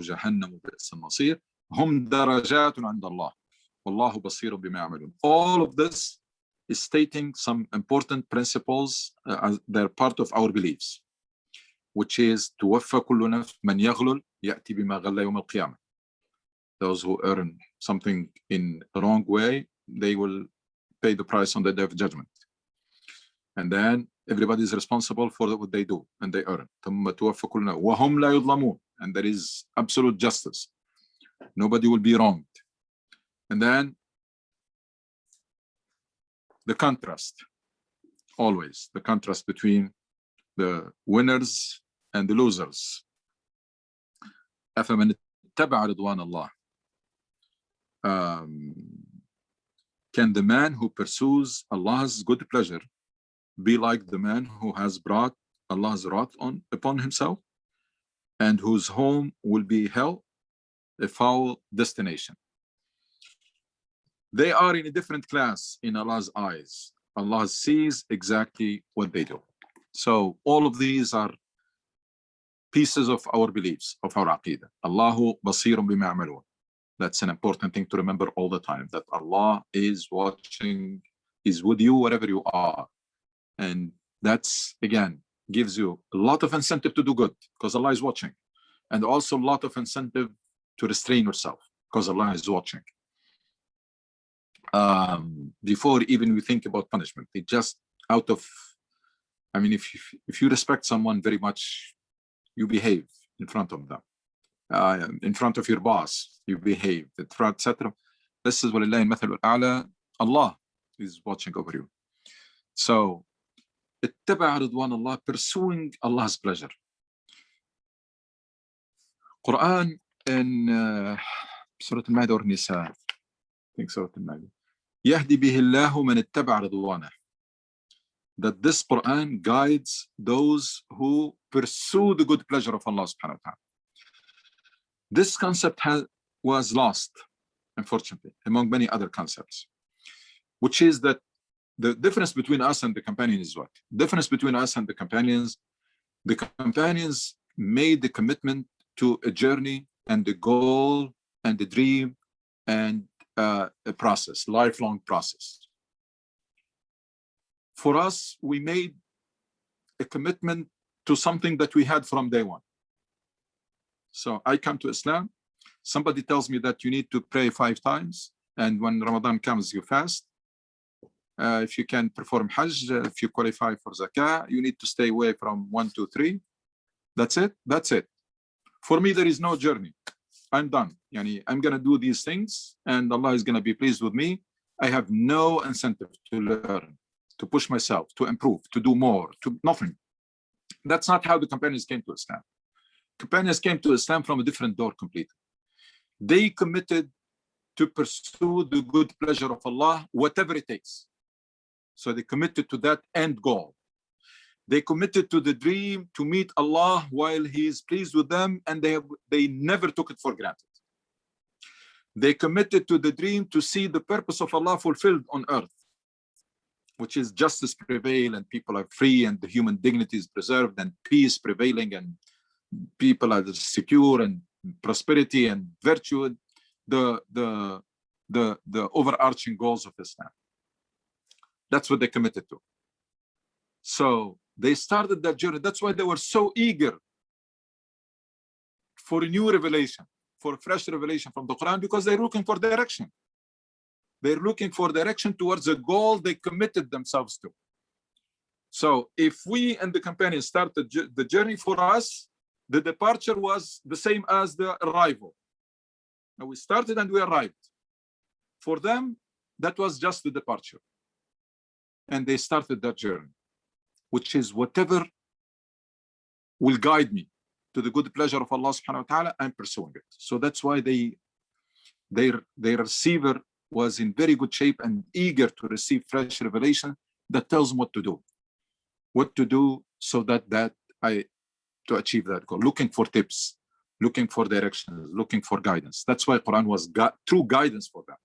جهنم وبئس المصير هم درجات عند الله والله بصير بما يعملون. All of this is stating some important principles as they're part of our beliefs, which is توفى كل نفس من يغلل يأتي بما غل يوم القيامة. Those who earn something in the wrong way, they will pay the price on the day of judgment. And then everybody is responsible for what they do and they earn. ثم توفى كل نفس وهم لا يظلمون, and there is absolute justice. Nobody will be wronged. And then the contrast, always the contrast between the winners and the losers. أفمن اتبع رضوان الله. Can the man who pursues Allah's good pleasure be like the man who has brought Allah's wrath upon himself and whose home will be hell, a foul destination? They are in a different class in Allah's eyes. Allah sees exactly what they do. So all of these are pieces of our beliefs, of our aqidah. Allahu basirun bima ya'malun. That's an important thing to remember all the time, that Allah is watching, is with you wherever you are. And that's, again, gives you a lot of incentive to do good because Allah is watching. And also a lot of incentive to restrain yourself because Allah is watching. Before even we think about punishment, it just out of, I mean, if you respect someone very much, you behave in front of them. In front of your boss, you behave, etc. This is وَلِلَّهِ الْمَثَلُ الْأَعْلَى. Allah is watching over you. So, اتبع رضوان Allah, pursuing Allah's pleasure. Quran in Surah Al-Ma'idah or Nisa, I think Surah Al-Ma'idah. يهدي به الله من اتبع رضوانه. That this Quran guides those who pursue the good pleasure of Allah subhanahu wa ta'ala. This concept was lost, unfortunately, among many other concepts, which is that the difference between us and the companions is what? The difference between us and the companions made the commitment to a journey and the goal and the dream and a process, lifelong process. For us, we made a commitment to something that we had from day one. So I come to Islam, somebody tells me that you need to pray 5 times, and when Ramadan comes, you fast. If you can perform Hajj, if you qualify for Zakah, you need to stay away from 1, 2, 3. That's it. That's it. For me, there is no journey. I'm done. Yani, I'm going to do these things, and Allah is going to be pleased with me. I have no incentive to learn, to push myself, to improve, to do more, to nothing. That's not how the companions came to Islam. Companions came to Islam from a different door completely. They committed to pursue the good pleasure of Allah, whatever it takes. So they committed to that end goal. They committed to the dream to meet Allah while He is pleased with them, and they never took it for granted. They committed to the dream to see the purpose of Allah fulfilled on earth, which is justice prevail and people are free and the human dignity is preserved and peace prevailing and people are secure and prosperity and virtue, the overarching goals of Islam. That's what they committed to. So they started that journey. That's why they were so eager for a new revelation, for a fresh revelation from the Quran, because they're looking for direction. They're looking for direction towards a goal they committed themselves to. So if we and the companions started the journey, for us, the departure was the same as the arrival. Now we started and we arrived. For them, that was just the departure. And they started that journey, which is whatever will guide me to the good pleasure of Allah subhanahu wa ta'ala, I'm pursuing it. So that's why their receiver was in very good shape and eager to receive fresh revelation that tells them what to do. What to do so that to achieve that goal, looking for tips, looking for directions, looking for guidance. That's why Quran was true guidance for them.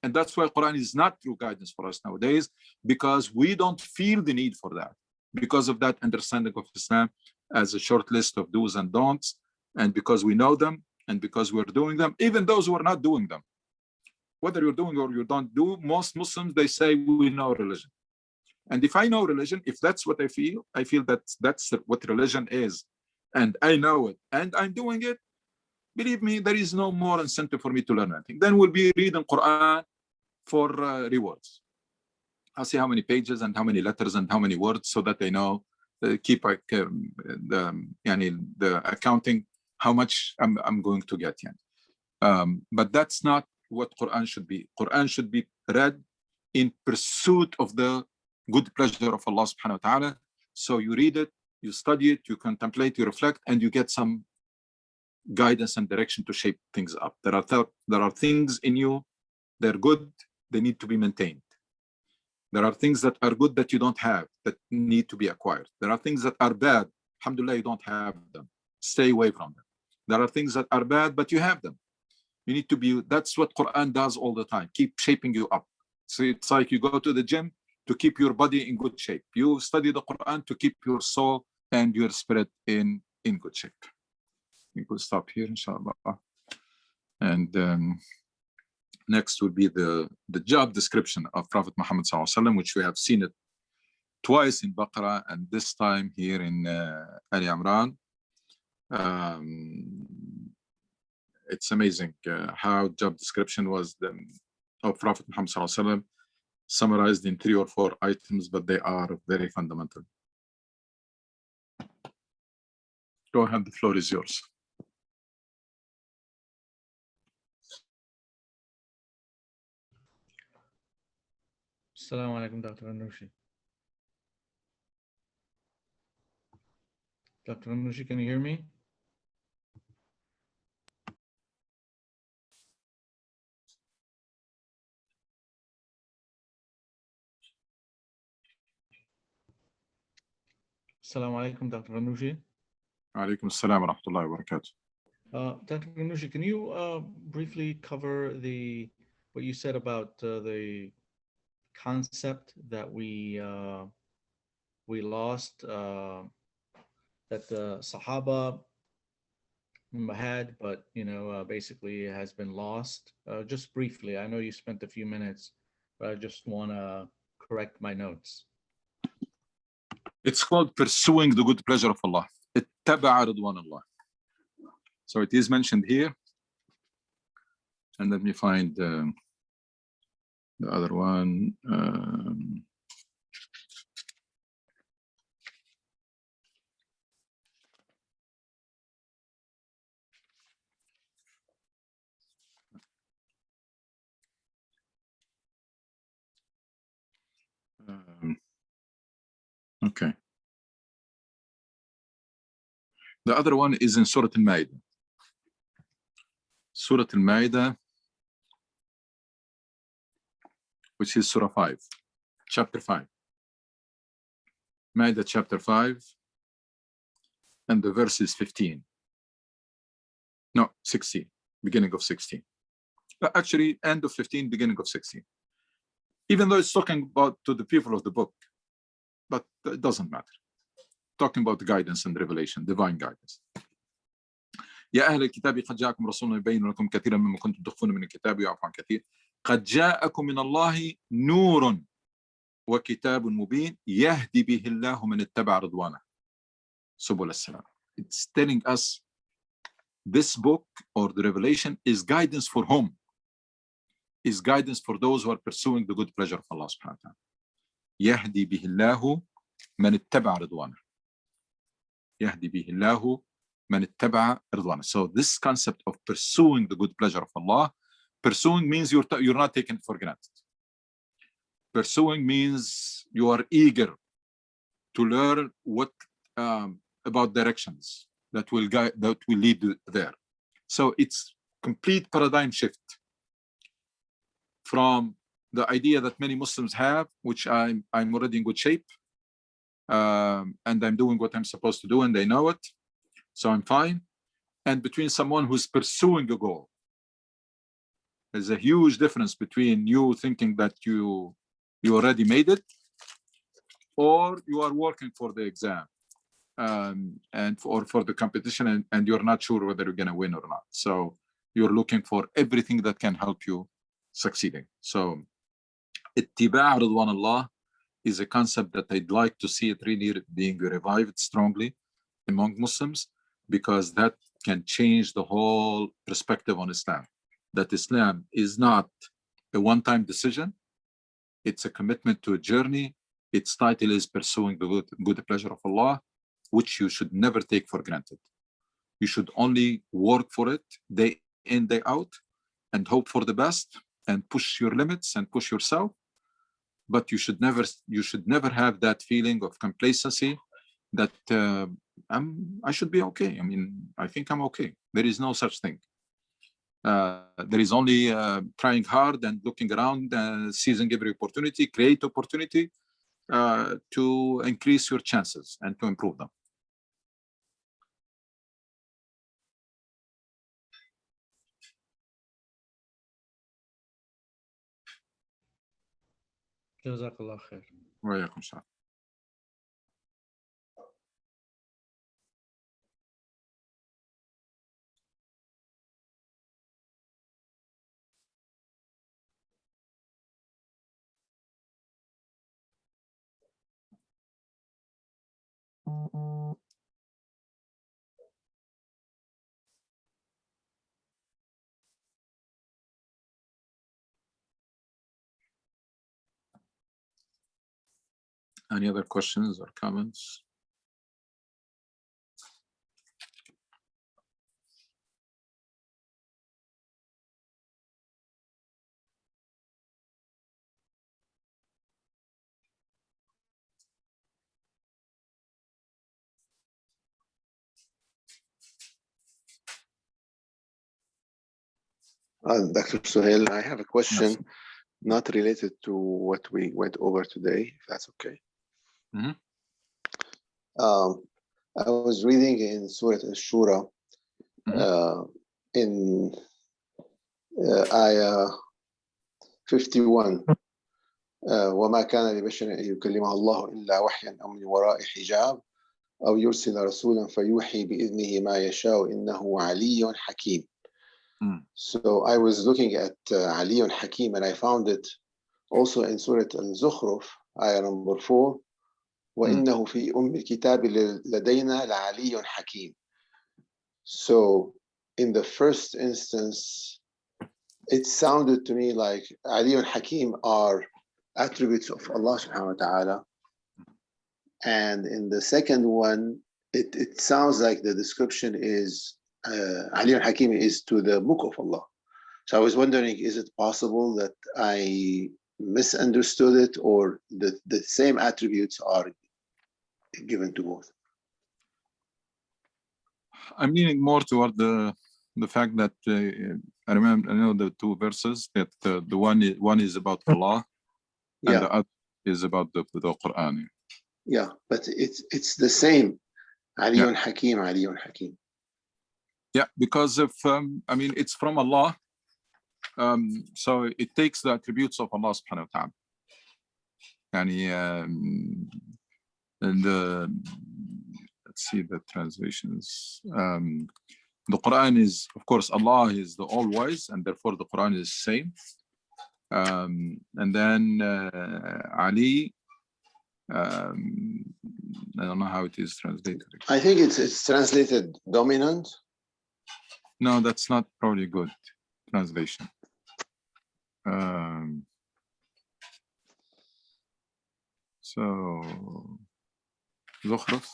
And that's why Quran is not true guidance for us nowadays, because we don't feel the need for that. Because of that understanding of Islam as a short list of do's and don'ts, and because we know them, And because we're doing them, even those who are not doing them, whether you're doing or you don't do, most Muslims, they say we know religion. And if I know religion, if that's what I feel that that's what religion is, and I know it, and I'm doing it, believe me, there is no more incentive for me to learn anything. Then we'll be reading Quran for rewards. I'll see how many pages and how many letters and how many words, so that they know, keep the accounting, how much I'm going to get. But that's not what Quran should be. Quran should be read in pursuit of the good pleasure of Allah subhanahu wa ta'ala. So you read it, you study it, you contemplate, you reflect, and you get some guidance and direction to shape things up. There are things in you, they're good, they need to be maintained. There are things that are good that you don't have, that need to be acquired. There are things that are bad, alhamdulillah, you don't have them. Stay away from them. There are things that are bad, but you have them. You need to be, that's what Quran does all the time, keep shaping you up. So it's like you go to the gym to keep your body in good shape. You study the Quran to keep your soul and your spirit in good shape. We could stop here, inshallah. And next will be the job description of Prophet Muhammad sallallahu alaihi wasallam, which we have seen it twice in Baqarah and this time here in Ali Imran. It's amazing how job description was of Prophet Muhammad sallallahu alaihi wasallam summarized in 3 or 4 items, but they are very fundamental. Go ahead, the floor is yours. Assalamu alaikum, Dr. Anushi. Dr. Anushi, can you hear me? Assalamu alaikum, Dr. Anushi. Alaikum assalam wa rahmatullahi wa barakatuh. Dr. Anushi, can you briefly cover what you said about the concept that we lost, that the Sahaba had, but basically has been lost? Just briefly, I know you spent a few minutes, but I just want to correct my notes. It's called pursuing the good pleasure of Allah. Ittaba'a ridwan Allah. So it is mentioned here. And let me find the other one. Okay. The other one is in Surah Al-Ma'idah. Surah Al-Ma'idah, which is Surah 5, chapter 5. Ma'idah chapter 5, and the verse is 15. No, 16, beginning of 16. But actually, end of 15, beginning of 16. Even though it's talking about to the people of the book, but it doesn't matter. Talking about guidance and revelation, divine guidance. يا أهل الكتاب قد جاءكم رسولنا يبين لكم كثيرا مما كنتم تخفون من الكتاب ويعفو عن كثير قد جاءكم من الله نور وكتاب مبين يهدي به الله من اتبع رضوانه سبل السلام. It's telling us this book or the revelation is guidance for whom? Is guidance for those who are pursuing the good pleasure of Allah subhanahu wa ta'ala. يهدي به الله من اتبع رضوانه. يهدي به الله من اتبع رضوانه. So this concept of pursuing the good pleasure of Allah, pursuing means you're not taking it for granted. Pursuing means you are eager to learn what about directions that will guide, that will lead there. So it's complete paradigm shift from the idea that many Muslims have, which I'm already in good shape, and I'm doing what I'm supposed to do, and they know it, so I'm fine. And between someone who's pursuing a goal, there's a huge difference between you thinking that you already made it, or you are working for the exam. and for the competition, and you're not sure whether you're going to win or not. So you're looking for everything that can help you succeeding. So ittiba' ridwan Allah is a concept that I'd like to see it really being revived strongly among Muslims, because that can change the whole perspective on Islam. That Islam is not a one-time decision. It's a commitment to a journey. Its title is Pursuing the Good Pleasure of Allah, which you should never take for granted. You should only work for it day in, day out, and hope for the best, and push your limits and push yourself. But you should never have that feeling of complacency that I should be okay. I mean, I think I'm okay. There is no such thing. There is only trying hard and looking around, seizing every opportunity, create opportunity to increase your chances and to improve them. Jazakallah khair. وعليكم السلام. Any other questions or comments? Dr. Suhail, I have a question Yes. not related to what we went over today, if that's okay. Mhm. I was reading in Surah Ash-Shura, in ayah 51, وما كان لبشر أن يكلمه الله إلا وحيا أو من وراء حجاب أو يرسل رسولا فيوحي بإذنه ما يشاء إنه علي حكيم. So I was looking at Aliyun Hakim, and I found it also in Surah Al-Zukhruf, ayah number 4, وَإِنَّهُ فِي أُمِّ الْكِتَابِ لَدَيْنَا لَعَلِيٌّ حَكِيمٌ. So in the first instance, it sounded to me like Aliyun Hakim are attributes of Allah subhanahu wa ta'ala. And in the second one, it sounds like the description is Aliyun Hakim is to the book of Allah. So I was wondering, is it possible that I misunderstood it, or the same attributes are given to both? I'm leaning more toward the fact that I know the two verses, that the one is about Allah, and the other is about the Quran. Yeah, but it's the same. Aliyun Hakim, Aliyun Hakim. Yeah, because of I mean, it's from Allah, so it takes the attributes of Allah subhanahu wa ta'ala. And let's see the translations. The Quran is, of course, Allah is the all-wise, and therefore the Quran is the same. And then Ali, I don't know how it is translated. I think it's translated dominant. No, that's not probably good translation. So Zukhruf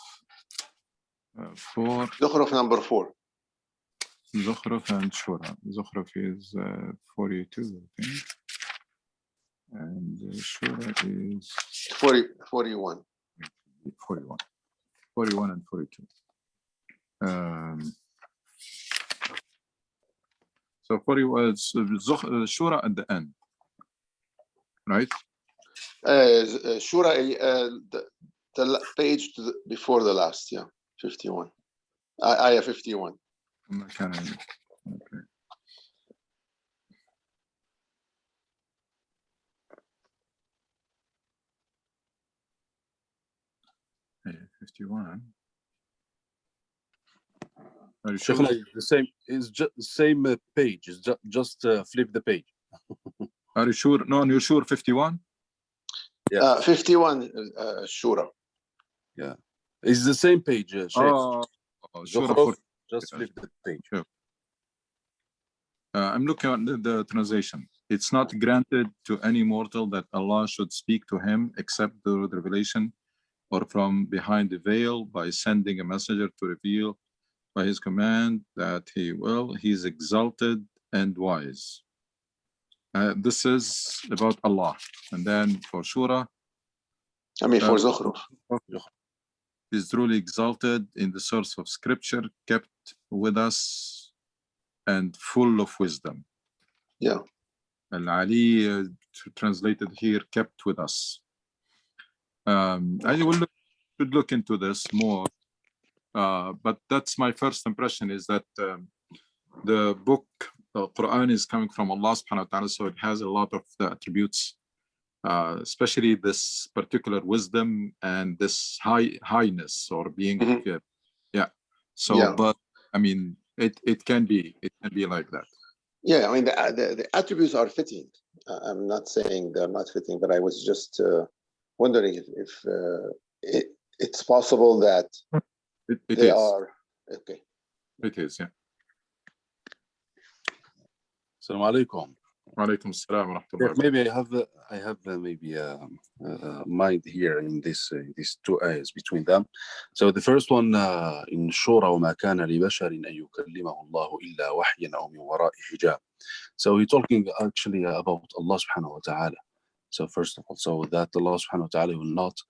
4. Zukhruf number 4. Zukhruf and Shura. Zukhruf is 42, I think. And Shura is 41. 41 and 42. So 40 was Shura at the end, right? Shura, the page before the last, 51. Ayah 51. Okay. Ayah 51. Are you sure? Sheikhna, it's the same. It's just the same page. It's just flip the page. Are you sure? No, you're sure 51? Yeah. 51 Shura. Yeah. It's the same page, Sheikh. Oh, sure. Zukhruf, just flip the page. Yeah. I'm looking at the translation. It's not granted to any mortal that Allah should speak to him except through the revelation or from behind the veil by sending a messenger to reveal by his command that he will. He is exalted and wise. This is about Allah. And then for Surah, I mean, for Zukhruf. is truly exalted in the source of scripture, kept with us and full of wisdom. Yeah. Al-Ali translated here, kept with us. I will should look into this more, but that's my first impression, is that the book, the Quran, is coming from Allah subhanahu wa ta'ala, so it has a lot of the attributes, especially this particular wisdom and this highness or being, yeah. So, Yeah. but I mean, it can be like that. Yeah, I mean, the attributes are fitting. I'm not saying they're not fitting, but I was just wondering if it's possible that It they is. are, okay. It is, yeah. Assalamu alaikum. Walaikum assalam wa rahmatullahi. Maybe I have maybe a mind here in these two ayahs between them. So the first one in Shura وما كان لبشر أن يكلمه الله إلا وحيا أو من وراء حجاب. So he's talking actually about Allah subhanahu wa ta'ala. So first of all, so that Allah subhanahu wa ta'ala will not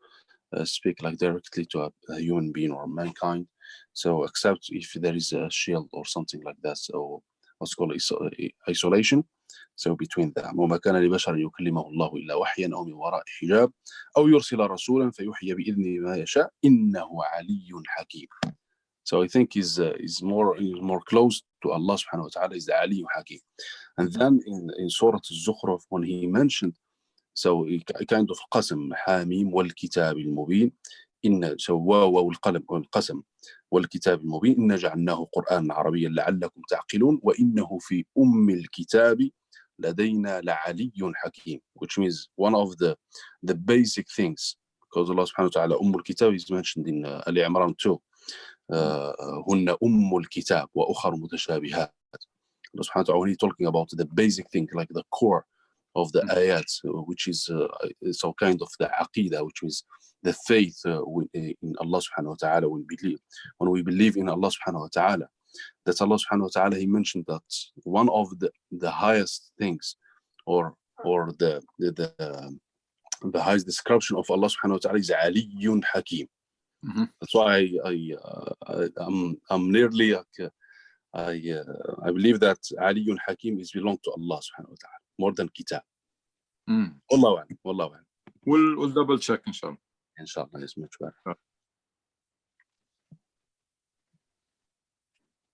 speak like directly to a human being or mankind. So except if there is a shield or something like that. So what's called isolation. So between them, وما كان لبشر يكلمه الله إلا وحيا أو من وراء حجاب أو يرسل رسولا فيوحي بإذنه ما يشاء إنه علي حكيم. So I think is more close to Allah subhanahu wa ta'ala is the Ali Hakim. And then in Surah Al-Zukhruf, when he mentioned, so kind of قسم حاميم والكتاب المبين إن so والقلم والقسم والكتاب المبين إن جعلناه قرآنا عربيا لعلكم تعقلون وإنه في الكتاب لدينا لعلي حكيم, which means one of the basic things, because Allah subhanahu wa ta'ala الكتاب is mentioned in Ali Imran 2. هن الكتاب وأخر متشابهات. Allah subhanahu wa ta'ala, when he's talking about the basic thing, like the core of the ayat, which is so kind of the aqidah, which is the faith in Allah subhanahu wa ta'ala. When we believe in Allah subhanahu wa ta'ala, that Allah subhanahu wa ta'ala, he mentioned that one of the highest things or the highest description of Allah subhanahu wa ta'ala is Aliyyun Hakim. That's why I'm nearly I believe that Aliyyun Hakim is belong to Allah subhanahu wa ta'ala more than Kitab. Wallahu a'lam. We'll double check, inshallah. Inshallah, it's much better.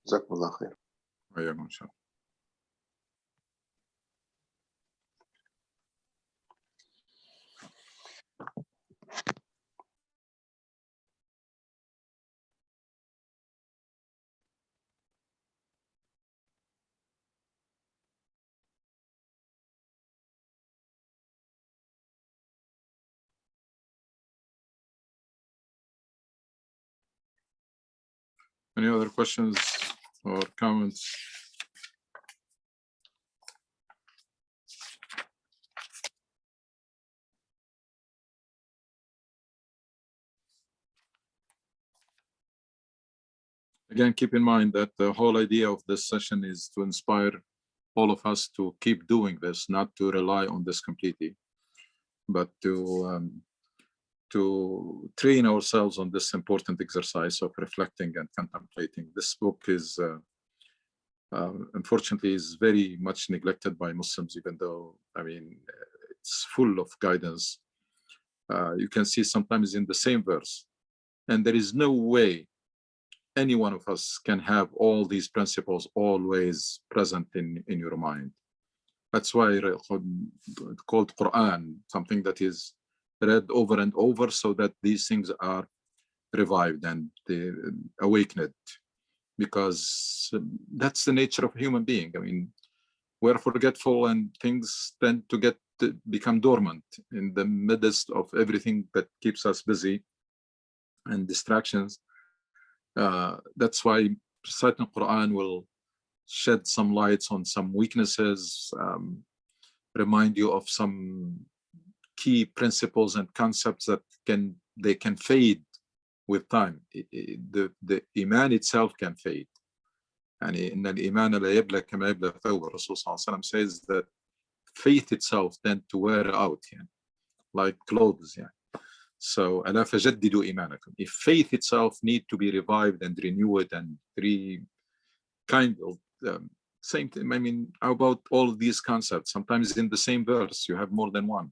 جزاكم الله خير. وإياكم إن شاء الله. Any other questions or comments? Again, keep in mind that the whole idea of this session is to inspire all of us to keep doing this, not to rely on this completely, but to train ourselves on this important exercise of reflecting and contemplating. This book is, unfortunately, is very much neglected by Muslims, even though, I mean, it's full of guidance. You can see sometimes in the same verse, and there is no way any one of us can have all these principles always present in your mind. That's why it's called Quran, something that is read over and over so that these things are revived and awakened. because that's the nature of a human being. I mean, we're forgetful and things tend to become dormant in the midst of everything that keeps us busy and distractions. That's why reciting Quran will shed some lights on some weaknesses, remind you of some key principles and concepts that they can fade with time. The iman itself can fade. يعني إن الإيمان لا يبلى كما يبلى ثوب. Rasul sallallahu alaihi wasallam says that faith itself tends to wear out, like clothes. So ألا فجددوا إيمانكم. If faith itself need to be revived and renewed and same thing. I mean, how about all of these concepts? Sometimes in the same verse you have more than one,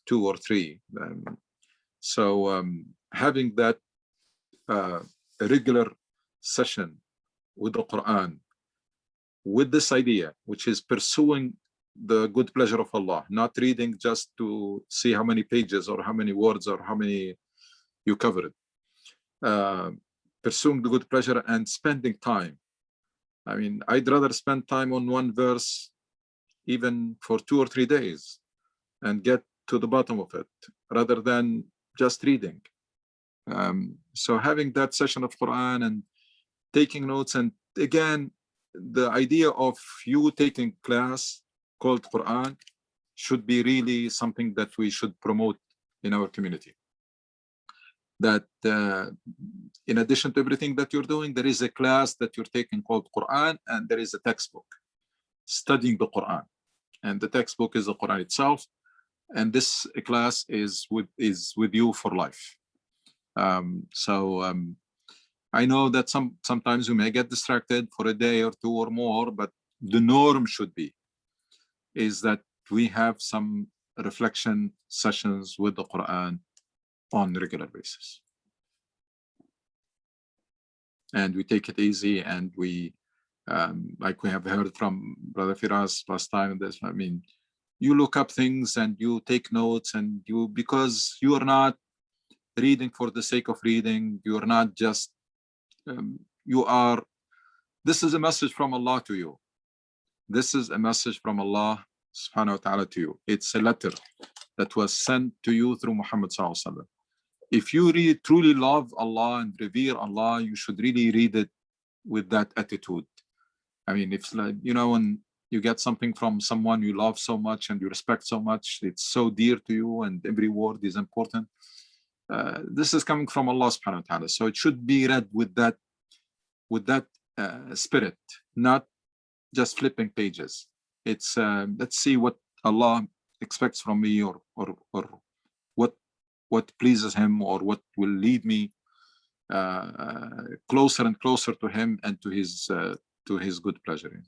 2 or 3. So having that regular session with the Quran, with this idea, which is pursuing the good pleasure of Allah, not reading just to see how many pages or how many words or how many you covered. Pursuing the good pleasure and spending time. I mean, I'd rather spend time on one verse even for 2 or 3 days and get to the bottom of it rather than just reading. So having that session of Quran and taking notes, and again, the idea of you taking class called Quran should be really something that we should promote in our community. That in addition to everything that you're doing, there is a class that you're taking called Quran, and there is a textbook studying the Quran, and the textbook is the Quran itself, and this class is with you for life. I know that sometimes we may get distracted for a day or 2 or more, but the norm should be is that we have some reflection sessions with the Quran on a regular basis. And we take it easy, and we, like we have heard from Brother Firas last time, I mean, you look up things and you take notes, and because you are not reading for the sake of reading, you are not just, this is a message from Allah to you. This is a message from Allah subhanahu wa ta'ala to you. It's a letter that was sent to you through Muhammad sallallahu alaihi wasallam. If you really truly love Allah and revere Allah, you should really read it with that attitude. I mean, it's like, when you get something from someone you love so much and you respect so much, it's so dear to you and every word is important. This is coming from Allah subhanahu wa ta'ala. So it should be read with that spirit, not just flipping pages. It's let's see what Allah expects from me, or what pleases him, or what will lead me closer and closer to him and to his good pleasure.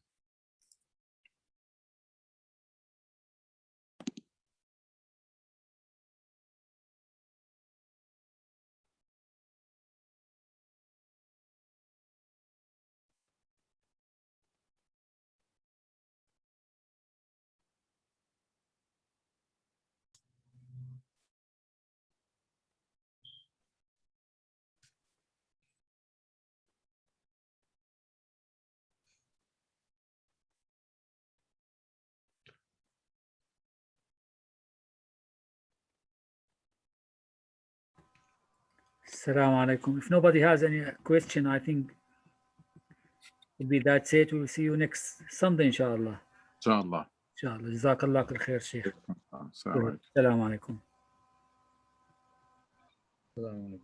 Assalamu alaikum. If nobody has any question, I think will be that's it. We'll see you next Sunday, inshallah. Inshallah. Inshallah. Jazakallah khair, Sheikh. Assalamu alaikum. Assalamu alaikum. Assalamu alaikum.